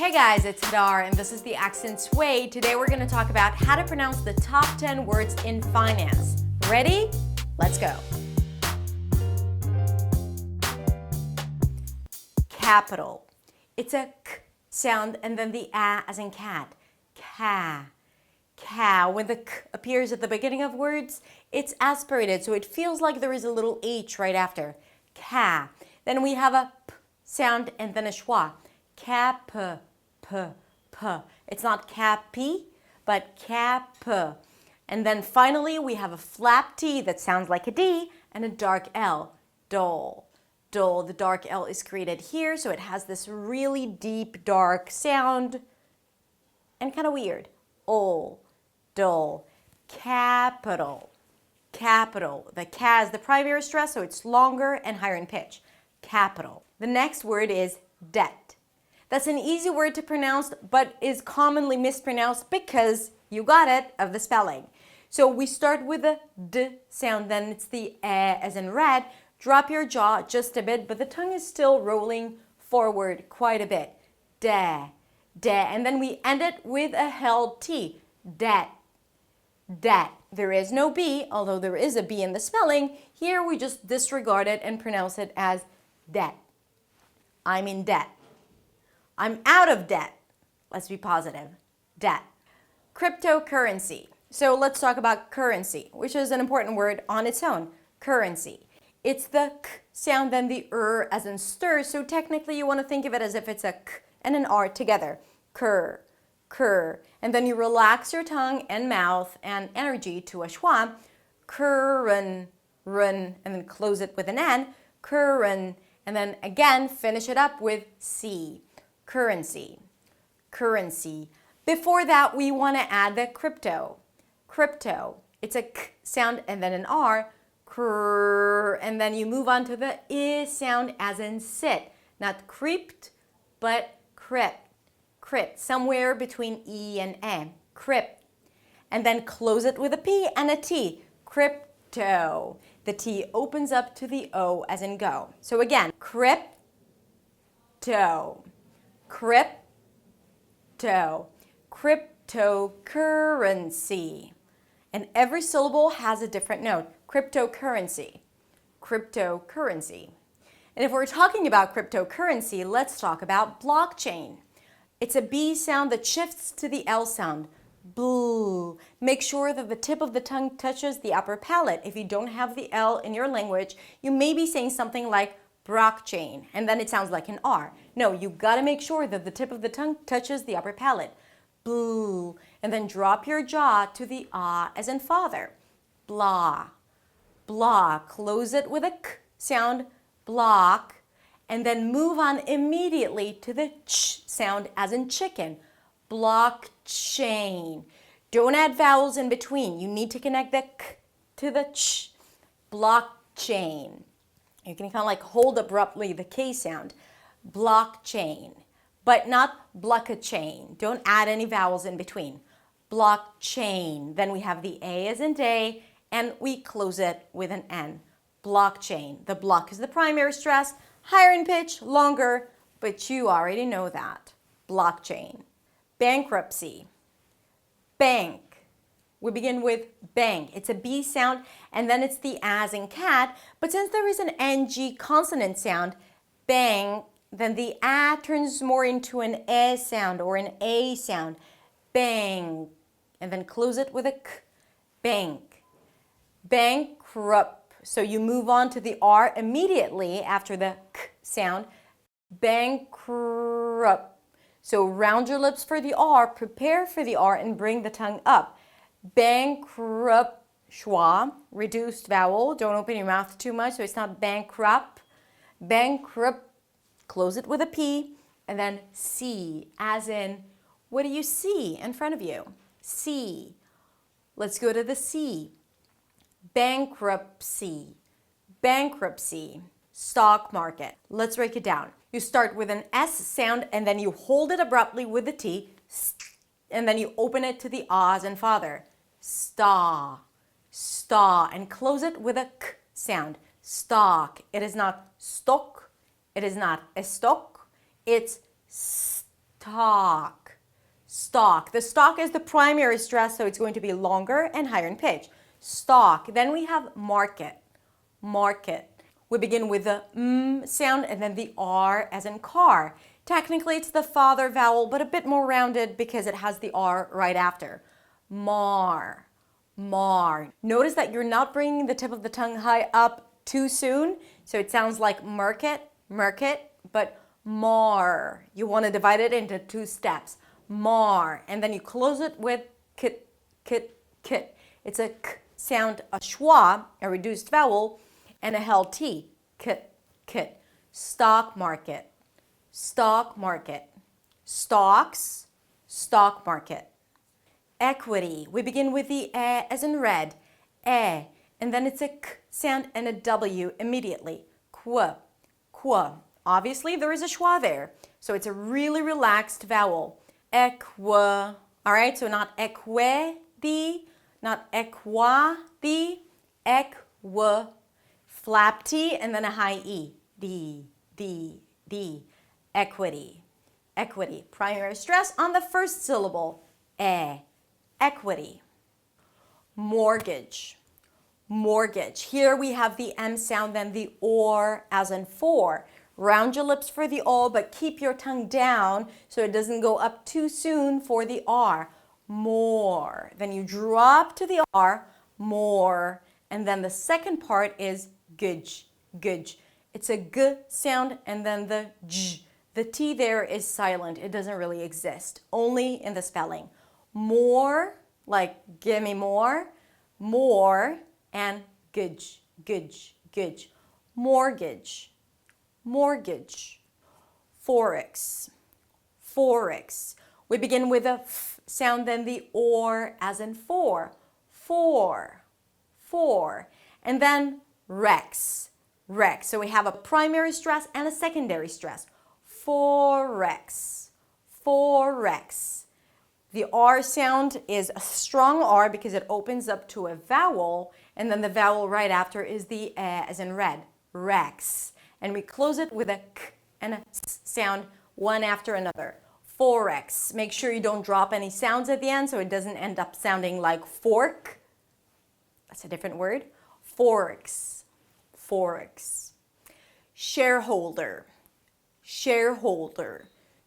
Hey guys, it's Hadar and this is the Accents Way. Today we're going to talk about how to pronounce the top 10 words in finance. Ready? Let's go. Capital. It's a k sound and then the a as in cat. Ca. Ca. When the k appears at the beginning of words, it's aspirated, so it feels like there is a little h right after. Ca. Then we have a p sound and then a schwa. Cap, p. It's not cappy, but cap. And then finally, we have a flap T that sounds like a D and a dark L. Dole. Dole. The dark L is created here, so it has this really deep, dark sound and kind of weird. Ol. Dole. Capital. Capital. The ca is the primary stress, so it's longer and higher in pitch. Capital. The next word is debt. That's an easy word to pronounce, but is commonly mispronounced because you got it of the spelling. So we start with a d sound, then it's the e as in red. Drop your jaw just a bit, but the tongue is still rolling forward quite a bit. De, de, and then we end it with a held T. Debt, debt. There is no B, although there is a B in the spelling. Here we just disregard it and pronounce it as debt. I'm in debt. I'm out of debt. Let's be positive. Debt. Cryptocurrency. So let's talk about currency, which is an important word on its own. Currency. It's the k sound, then the as in stir. So technically you want to think of it as if it's a k and an r together. Cur, cur. And then you relax your tongue and mouth and energy to a schwa. Curren, run, and then close it with an n. Curren. And then again, finish it up with c. Currency, currency. Before that, we want to add the crypto. Crypto. It's a k sound and then an r. Crrr, and then you move on to the I sound as in sit. Not creeped, but crypt. Crypt. Somewhere between E and M. Crypt. And then close it with a P and a T. Crypto. The T opens up to the O as in go. So again, crypto. Crypto, cryptocurrency. And every syllable has a different note. Cryptocurrency, cryptocurrency. And if we're talking about cryptocurrency, let's talk about blockchain. It's a B sound that shifts to the L sound. Boo. Make sure that the tip of the tongue touches the upper palate. If you don't have the L in your language, you may be saying something like blockchain, and then it sounds like an R. No, you gotta make sure that the tip of the tongue touches the upper palate. Boo. And then drop your jaw to the ah as in father. Blah. Blah. Close it with a k sound, block, and then move on immediately to the ch sound as in chicken. Blockchain. Don't add vowels in between. You need to connect the k to the ch. Blockchain. You can kind of like hold abruptly the K sound. Blockchain, but not blockchain. Don't add any vowels in between. Blockchain. Then we have the A as in day, and we close it with an N. Blockchain. The block is the primary stress, higher in pitch, longer, but you already know that. Blockchain. Bankruptcy. Bank. We begin with bang. It's a B sound, and then it's the as in cat. But since there is an NG consonant sound, bang, then the a turns more into an e sound or an a sound. Bang. And then close it with a k. Bank. Bankrupt. So you move on to the R immediately after the k sound. Bankrupt. So round your lips for the R, prepare for the R, and bring the tongue up. Bankrupt, schwa, reduced vowel. Don't open your mouth too much so it's not bankrupt. Bankrupt, close it with a P, and then C, as in, what do you see in front of you? C. Let's go to the C. Bankruptcy, bankruptcy. Stock market. Let's break it down. You start with an S sound, and then you hold it abruptly with the T, and then you open it to the ahs and father. Sta, sta, and close it with a k sound. Stock. It is not stock. It is not a stock. It's Talk. Stalk. The stalk is the primary stress, so it's going to be longer and higher in pitch. Stalk. Then we have market. Market. We begin with the sound and then the R as in car. Technically, it's the father vowel, but a bit more rounded because it has the R right after. Mar. Mar. Notice that you're not bringing the tip of the tongue high up too soon, so it sounds like market, but mar. You want to divide it into 2 steps. Mar. And then you close it with kit, kit, kit. It's a k sound, a schwa, a reduced vowel, and a held T. Kit, kit. Stock market. Stock market. Stocks, stock market. Equity. We begin with the E as in red. E. And then it's a K sound and a W immediately. Qu. Qu. Obviously, there is a schwa there. So it's a really relaxed vowel. Equi. All right, so not equity, not equity, equi. Flap T and then a high E. D. Equity. Equity. Primary stress on the first syllable. E. Equity. Mortgage. Mortgage. Here we have the M sound, then the OR as in for. Round your lips for the O, but keep your tongue down so it doesn't go up too soon for the R. More. Then you drop to the R. More. And then the second part is gudge. Gudge. It's a G sound and then the J. The T there is silent. It doesn't really exist. Only in the spelling. More, like give me more. More and gudge. Gudge. Gudge. Mortgage. Mortgage. Forex. Forex. We begin with a F sound, then the OR as in for. For. For. And then Rex. Rex. So we have a primary stress and a secondary stress. Forex. Forex. The R sound is a strong R because it opens up to a vowel, and then the vowel right after is the E as in red. Rex. And we close it with a K and a S sound, one after another. Forex. Make sure you don't drop any sounds at the end so it doesn't end up sounding like fork. That's a different word. Forex. Forex. Shareholder. Shareholder.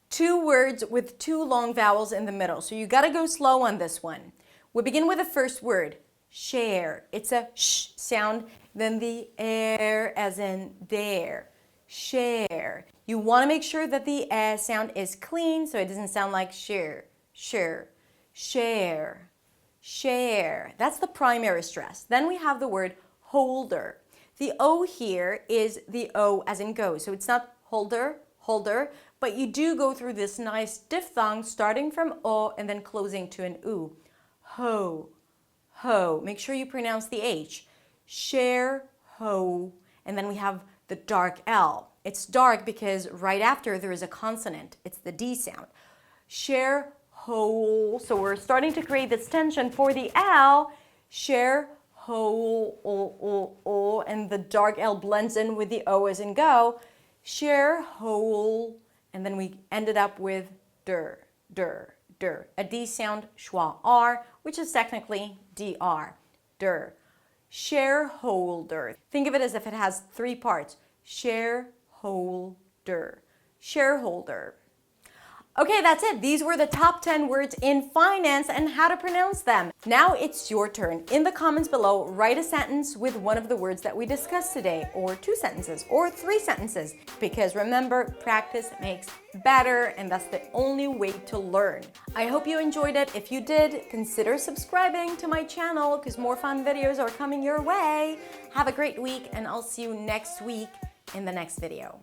2 words with 2 long vowels in the middle. So you got to go slow on this one. We begin with the first word. Share. It's a sh sound, then the air as in there. Share. You want to make sure that the sound is clean so it doesn't sound like share. Share. Share. Share. That's the primary stress. Then we have the word holder. The O here is the O as in go. So it's not holder, holder, but you do go through this nice diphthong starting from O and then closing to an U. Ho. Ho. Make sure you pronounce the H. Share, ho. And then we have the dark L. It's dark because right after there is a consonant. It's the D sound. Share, ho. So we're starting to create this tension for the L. Share, ho, o, and the dark L blends in with the O as in go. Share, hole. And then we ended up with der, der, der. A D sound, schwa R, which is technically DR. Der. Shareholder. Think of it as if it has 3 parts. Shareholder. Shareholder. Okay, that's it. These were the top 10 words in finance and how to pronounce them. Now it's your turn. In the comments below, write a sentence with one of the words that we discussed today, or 2 sentences, or 3 sentences. Because remember, practice makes better, and that's the only way to learn. I hope you enjoyed it. If you did, consider subscribing to my channel because more fun videos are coming your way. Have a great week, and I'll see you next week in the next video.